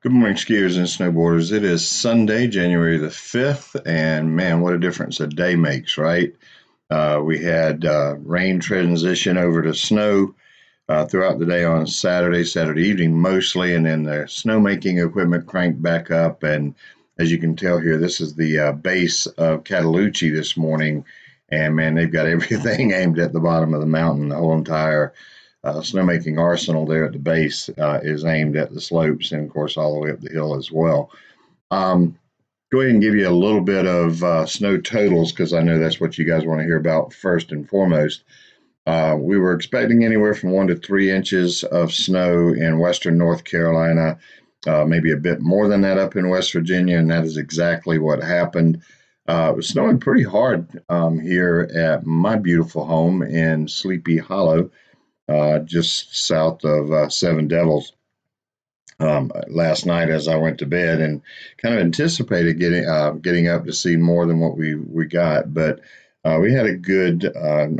Good morning, skiers and snowboarders. It is Sunday, January the 5th, and man, what a difference a day makes, right? We had rain transition over to snow throughout the day on Saturday evening mostly, and then the snowmaking equipment cranked back up. And as you can tell here, this is the base of Cataloochee this morning, and man, they've got everything aimed at the bottom of the mountain. The whole entire snowmaking arsenal there at the base is aimed at the slopes and, of course, all the way up the hill as well. Um, Go ahead and give you a little bit of snow totals because I know that's what you guys want to hear about first and foremost. We were expecting anywhere from 1 to 3 inches of snow in western North Carolina, maybe a bit more than that up in West Virginia, and that is exactly what happened. It was snowing pretty hard here at my beautiful home in Sleepy Hollow, just south of Seven Devils. Last night as I went to bed and kind of anticipated getting up to see more than what we got, but we had a good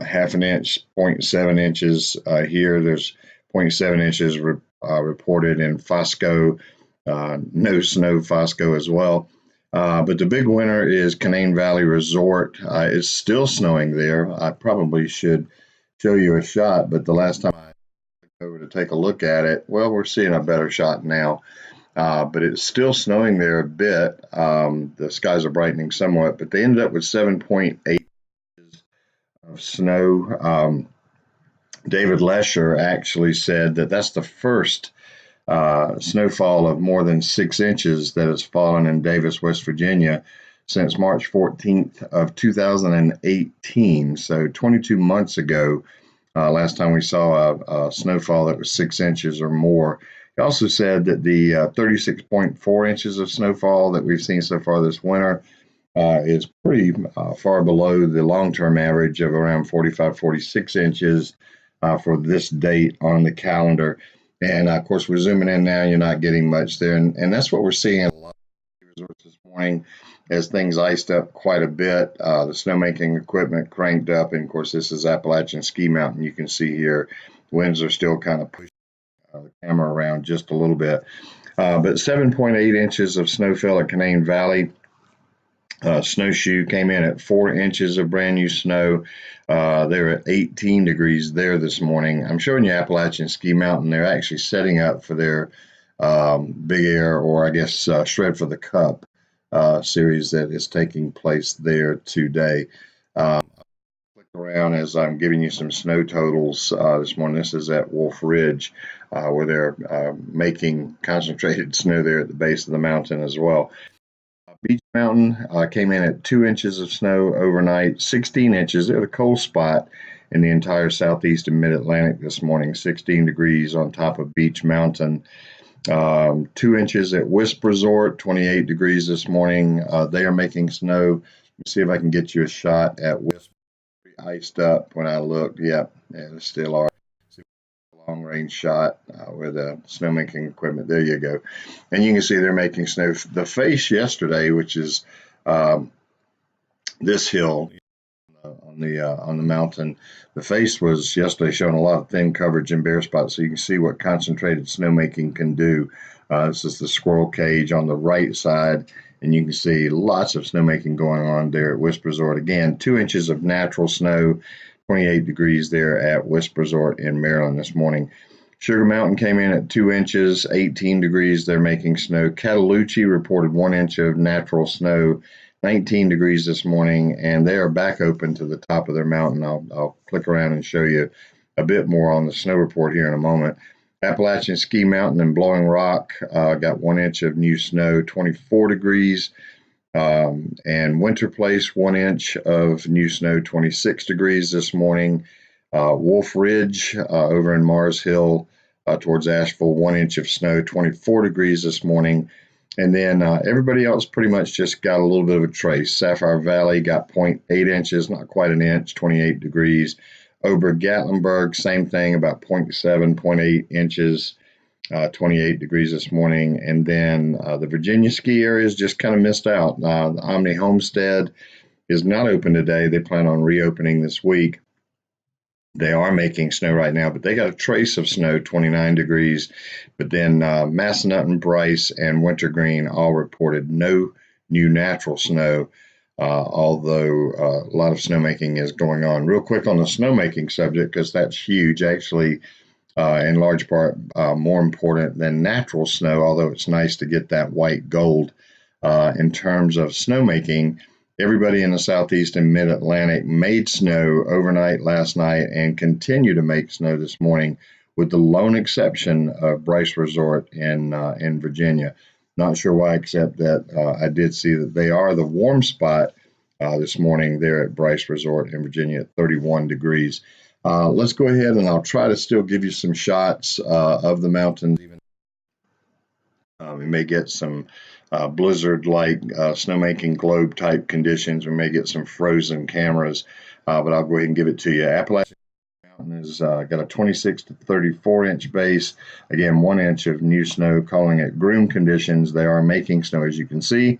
half an inch, 0.7 inches here. There's zero point 0.7 inches reported in Fosco, no snow Fosco as well. But the big winner is Canaan Valley Resort. It's still snowing there. I probably should show you a shot, but the last time I over to take a look at it, well, we're seeing a better shot now. But it's still snowing there a bit. The skies are brightening somewhat, but they ended up with 7.8 of snow. David Lesher actually said that that's the first snowfall of more than 6 inches that has fallen in Davis, West Virginia since March 14th of 2018. So 22 months ago, last time we saw a snowfall that was 6 inches or more. He also said that the 36.4 inches of snowfall that we've seen so far this winter is pretty far below the long-term average of around 45, 46 inches for this date on the calendar. And of course, we're zooming in now. You're not getting much there, and that's what we're seeing in a lot of resorts this morning as things iced up quite a bit. The snowmaking equipment cranked up, and of course, this is Appalachian Ski Mountain. You can see here, winds are still kind of pushing the camera around just a little bit. But 7.8 inches of snow fell at Canaan Valley. Snowshoe came in at 4 inches of brand new snow. They're at 18 degrees there this morning. I'm showing you Appalachian Ski Mountain. They're actually setting up for their Big Air, or I guess Shred for the Cup series that is taking place there today. Click around as I'm giving you some snow totals this morning. This is at Wolf Ridge, where they're making concentrated snow there at the base of the mountain as well. Beech Mountain came in at 2 inches of snow overnight, 16 inches. They're the cold spot in the entire southeast and mid-Atlantic this morning, 16 degrees on top of Beech Mountain. 2 inches at Wisp Resort, 28 degrees this morning. They are making snow. Let me see if I can get you a shot at Wisp. Iced up when I looked. Yep, yeah, they still are. Long range shot with the snowmaking equipment. There you go. And you can see they're making snow. The face yesterday, which is this hill on the mountain, the face was yesterday showing a lot of thin coverage and bare spots, so you can see what concentrated snowmaking can do. This is the squirrel cage on the right side, and you can see lots of snowmaking going on there at Wisp Resort. Again, 2 inches of natural snow, 28 degrees there at Wisp Resort in Maryland this morning. Sugar Mountain came in at 2 inches, 18 degrees. They're making snow. Cataloochee reported 1 inch of natural snow, 19 degrees this morning, and they are back open to the top of their mountain. I'll click around and show you a bit more on the snow report here in a moment. Appalachian Ski Mountain and Blowing Rock got 1 inch of new snow, 24 degrees. And Winter Place, 1 inch of new snow, 26 degrees this morning. Wolf Ridge over in Mars Hill towards Asheville, 1 inch of snow, 24 degrees this morning. And then everybody else pretty much just got a little bit of a trace. Sapphire Valley got 0.8 inches, not quite an inch, 28 degrees. Ober Gatlinburg, same thing, about 0.7, 0.8 inches. 28 degrees this morning. And then the Virginia ski areas just kind of missed out. The Omni Homestead is not open today. They plan on reopening this week. They are making snow right now, but they got a trace of snow, 29 degrees. But then Massanutten, Bryce, and Wintergreen all reported no new natural snow, although a lot of snowmaking is going on. Real quick on the snowmaking subject, because that's huge, actually, in large part more important than natural snow, although it's nice to get that white gold. In terms of snowmaking, everybody in the southeast and mid Atlantic made snow overnight last night and continue to make snow this morning, with the lone exception of Bryce Resort in Virginia. Not sure why, except that I did see that they are the warm spot this morning there at Bryce Resort in Virginia at 31 degrees. Let's go ahead and I'll try to still give you some shots of the mountains. Even we may get some blizzard-like snowmaking globe type conditions. We may get some frozen cameras, but I'll go ahead and give it to you. Appalachian Mountain has got a 26 to 34 inch base. Again, 1 inch of new snow, calling it groom conditions. They are making snow, as you can see,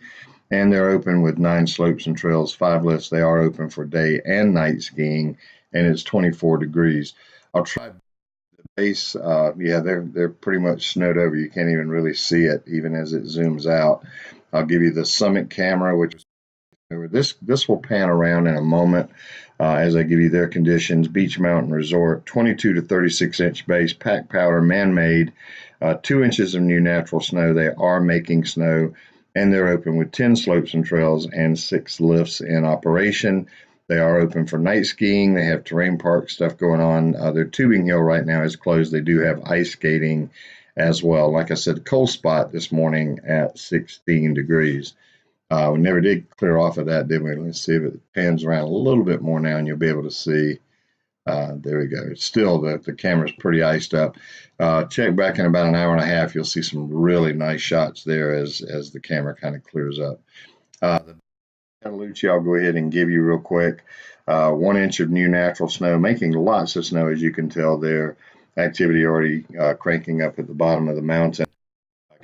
and they're open with 9 slopes and trails, 5 lifts. They are open for day and night skiing, and it's 24 degrees. I'll try the base. Yeah, they're pretty much snowed over. You can't even really see it, even as it zooms out. I'll give you the summit camera, which this will pan around in a moment as I give you their conditions. Beach Mountain Resort, 22 to 36 inch base, pack powder, man-made, 2 inches of new natural snow. They are making snow, and they're open with 10 slopes and trails and 6 lifts in operation. They are open for night skiing. They have terrain park stuff going on. Their tubing hill right now is closed. They do have ice skating as well. Like I said, cold spot this morning at 16 degrees. We never did clear off of that, did we? Let's see if it pans around a little bit more now, and you'll be able to see. There we go. It's still the camera's pretty iced up. Check back in about an hour and a half. You'll see some really nice shots there as the camera kind of clears up. The Cataloochee, I'll go ahead and give you real quick. 1 inch of new natural snow, making lots of snow, as you can tell there. Activity already cranking up at the bottom of the mountain.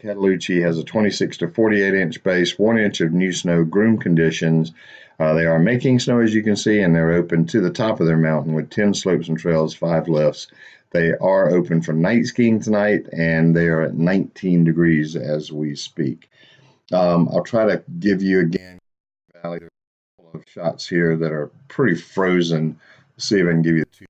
Cataloochee has a 26 to 48 inch base, 1 inch of new snow, groom conditions. They are making snow, as you can see, and they're open to the top of their mountain with 10 slopes and trails, 5 lifts. They are open for night skiing tonight, and they are at 19 degrees as we speak. I'll try to give you again Valley. There's a couple of shots here that are pretty frozen. Let's see if I can give you two.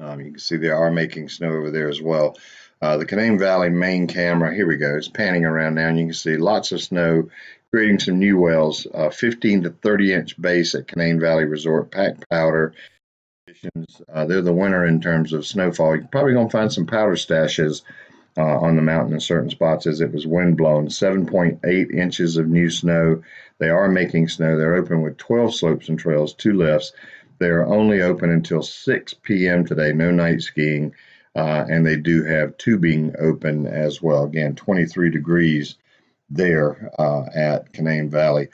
You can see they are making snow over there as well. The Canaan Valley main camera, here we go, it's panning around now, and you can see lots of snow, creating some new wells. 15 to 30 inch base at Canaan Valley Resort, packed powder. They're the winner in terms of snowfall. You're probably going to find some powder stashes on the mountain in certain spots as it was wind blown. 7.8 inches of new snow. They are making snow. They're open with 12 slopes and trails, 2 lifts. They are only open until 6 p.m. today, no night skiing, and they do have tubing open as well. Again, 23 degrees there at Canaan Valley.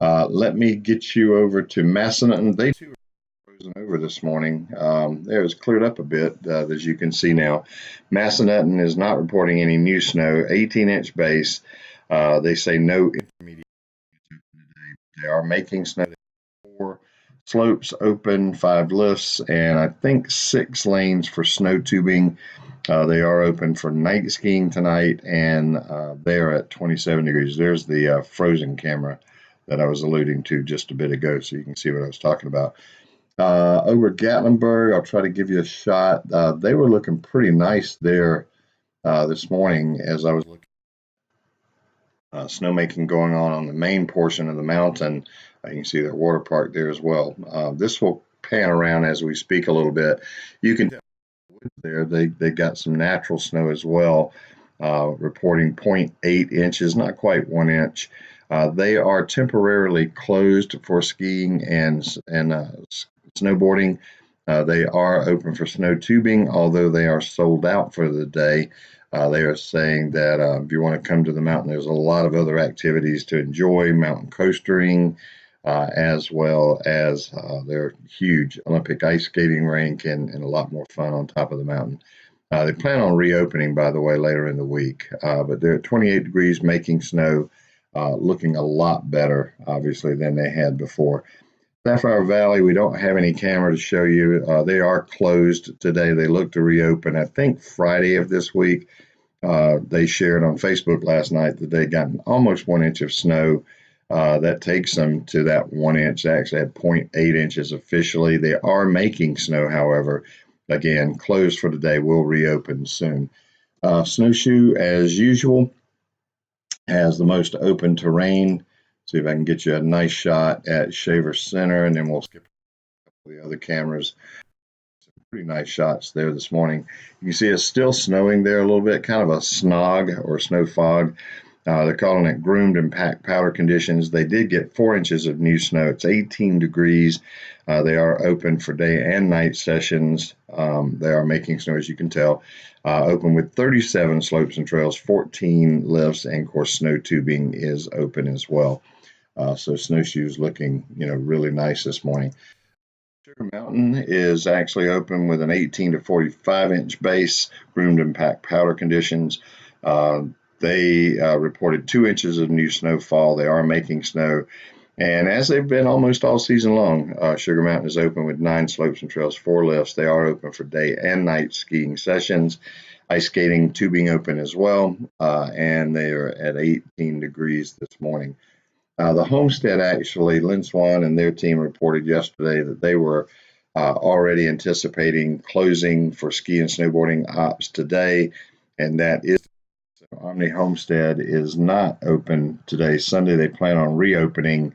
Let me get you over to Massanutten. They too are frozen over this morning. It was cleared up a bit, as you can see now. Massanutten is not reporting any new snow, 18-inch base. They say no intermediate today. They are making snow. 4 slopes open, 5 lifts, and I think 6 lanes for snow tubing. They are open for night skiing tonight, and they are at 27 degrees. There's the frozen camera that I was alluding to just a bit ago, so you can see what I was talking about. Over at Gatlinburg, I'll try to give you a shot. They were looking pretty nice there this morning as I was looking. Snowmaking going on the main portion of the mountain. You can see their water park there as well. This will pan around as we speak a little bit. You can tell there they got some natural snow as well, reporting 0.8 inches, not quite 1 inch. They are temporarily closed for skiing and snowboarding. They are open for snow tubing, although they are sold out for the day. They are saying that if you want to come to the mountain, there's a lot of other activities to enjoy, mountain coastering, as well as their huge Olympic ice skating rink and a lot more fun on top of the mountain. They plan on reopening, by the way, later in the week, but they're at 28 degrees, making snow, looking a lot better, obviously, than they had before. Sapphire Valley, we don't have any camera to show you. They are closed today. They look to reopen, I think, Friday of this week. They shared on Facebook last night that they got almost 1 inch of snow. That takes them to that 1 inch. They actually had 0.8 inches officially. They are making snow, however. Again, closed for today, will reopen soon. Snowshoe, as usual, has the most open terrain. See if I can get you a nice shot at Shaver Center, and then we'll skip the other cameras. Some pretty nice shots there this morning. You can see it's still snowing there a little bit, kind of a snog or snow fog. They're calling it groomed and packed powder conditions. They did get 4 inches of new snow. It's 18 degrees. They are open for day and night sessions. They are making snow, as you can tell. Open with 37 slopes and trails, 14 lifts, and of course, snow tubing is open as well. So snowshoes looking, really nice this morning. Sugar Mountain is actually open with an 18 to 45 inch base, groomed and packed powder conditions. They reported 2 inches of new snowfall. They are making snow. And as they've been almost all season long, Sugar Mountain is open with 9 slopes and trails, 4 lifts. They are open for day and night skiing sessions. Ice skating, tubing open as well. And they are at 18 degrees this morning. The Homestead, actually, Lynn Swan and their team reported yesterday that they were already anticipating closing for ski and snowboarding ops today, and that is Omni Homestead is not open today, Sunday. They plan on reopening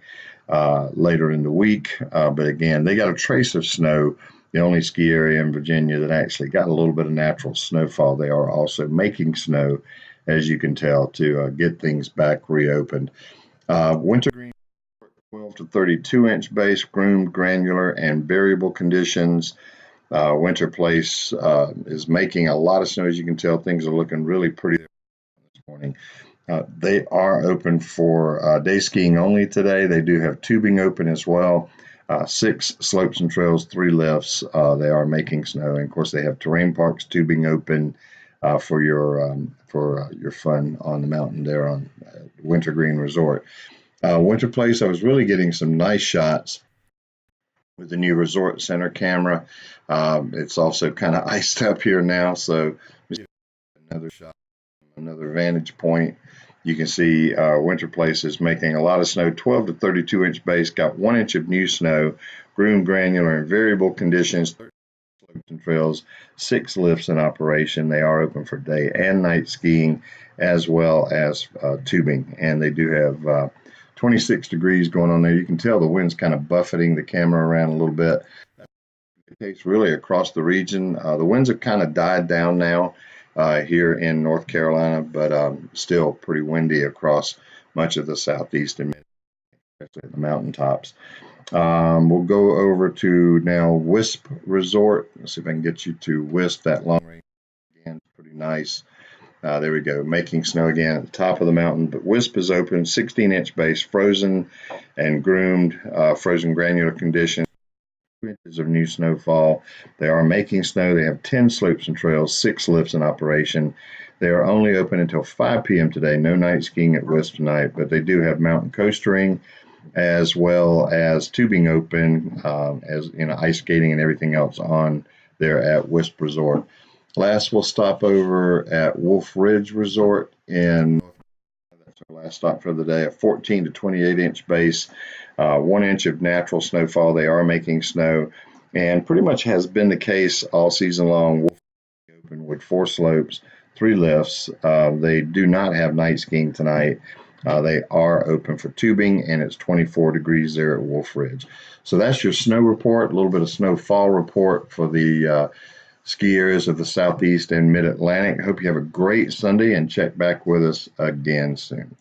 later in the week, but again, they got a trace of snow. The only ski area in Virginia that actually got a little bit of natural snowfall. They are also making snow, as you can tell, to get things back reopened. Wintergreen, 12 to 32 inch base, groomed, granular, and variable conditions. Winter Place is making a lot of snow. As you can tell, things are looking really pretty this morning. They are open for day skiing only today. They do have tubing open as well. 6 slopes and trails, 3 lifts. They are making snow, and of course they have terrain parks tubing open for your fun on the mountain there on Wintergreen Resort. Winter Place, I was really getting some nice shots with the new Resort Center camera. It's also kind of iced up here now, so another shot, another vantage point. You can see Winter Place is making a lot of snow, 12 to 32 inch base, got 1 inch of new snow, groomed, granular, and variable conditions, 13 slopes and trails, 6 lifts in operation. They are open for day and night skiing as well as tubing, and they do have 26 degrees going on there. You can tell the wind's kind of buffeting the camera around a little bit. It takes really across the region. The winds have kind of died down now here in North Carolina, but still pretty windy across much of the southeast and especially at the mountaintops. We'll go over to now Wisp Resort. Let's see if I can get you to Wisp. That long range again, pretty nice. There we go, making snow again at the top of the mountain. But Wisp is open, 16 inch base, frozen and groomed, frozen granular conditions, 2 inches of new snowfall. They are making snow. They have 10 slopes and trails, 6 lifts in operation. They are only open until 5 p.m. today. No night skiing at Wisp tonight, but they do have mountain coastering as well as tubing open, as ice skating and everything else on there at Wisp Resort. Last, we'll stop over at Wolf Ridge Resort in that's our last stop for the day. A 14 to 28 inch base, 1 inch of natural snowfall. They are making snow, and pretty much has been the case all season long. Wolf open with 4 slopes, 3 lifts. They do not have night skiing tonight. They are open for tubing, and it's 24 degrees there at Wolf Ridge. So that's your snow report, a little bit of snowfall report for the ski areas of the Southeast and Mid-Atlantic. Hope you have a great Sunday, and check back with us again soon.